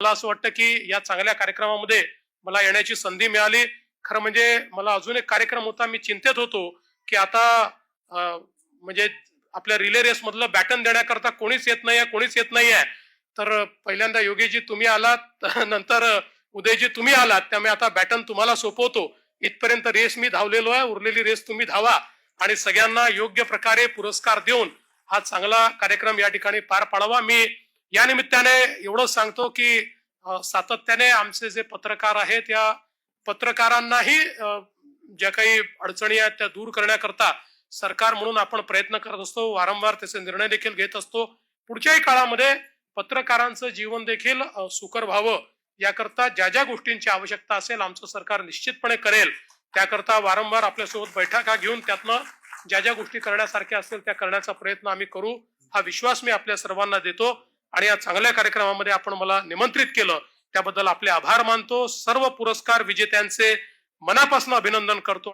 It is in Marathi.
मला असं वाटतं की या चांगल्या कार्यक्रमामध्ये मला येण्याची संधी मिळाली. खरं म्हणजे मला अजून एक कार्यक्रम होता. मी चिंतेत होतो की आता म्हणजे आपल्या रिले रेस मधलं बॅटन देण्याकरता कोणीच येत नाहीये, कोणीच येत नाहीये. तर पहिल्यांदा योगेशजी तुम्ही आलात, नंतर उदयजी तुम्ही आलात. त्यामुळे आता बॅटन तुम्हाला सोपवतो. इथपर्यंत रेस मी धावलेलो आहे, उरलेली रेस तुम्ही धावा आणि सगळ्यांना योग्य प्रकारे पुरस्कार देऊन हा चांगला कार्यक्रम या ठिकाणी पार पाडावा. मी या निमित्ताने एवढं सांगतो की सातत्याने आमचे जे पत्रकार आहेत या पत्रकारांनाही ज्या काही अडचणी आहेत त्या दूर करण्याकरता सरकार म्हणून आपण प्रयत्न करत असतो, वारंवार त्याचे निर्णय देखील घेत असतो. पुढच्याही काळामध्ये पत्रकारांचं जीवन देखील सुकर व्हावं याकरता ज्या ज्या गोष्टींची आवश्यकता असेल आमचं सरकार निश्चितपणे करेल. त्याकरता वारंवार आपल्यासोबत बैठका घेऊन त्यातनं ज्या ज्या गोष्टी करण्यासारख्या असतील त्या करण्याचा प्रयत्न आम्ही करू, हा विश्वास मी आपल्या सर्वांना देतो. आणि या चांगल्या कार्यक्रमामध्ये आपण मला निमंत्रित केलं त्याबद्दल आपले आभार मानतो. सर्व पुरस्कार विजेत्यांचे मनापासून अभिनंदन करतो.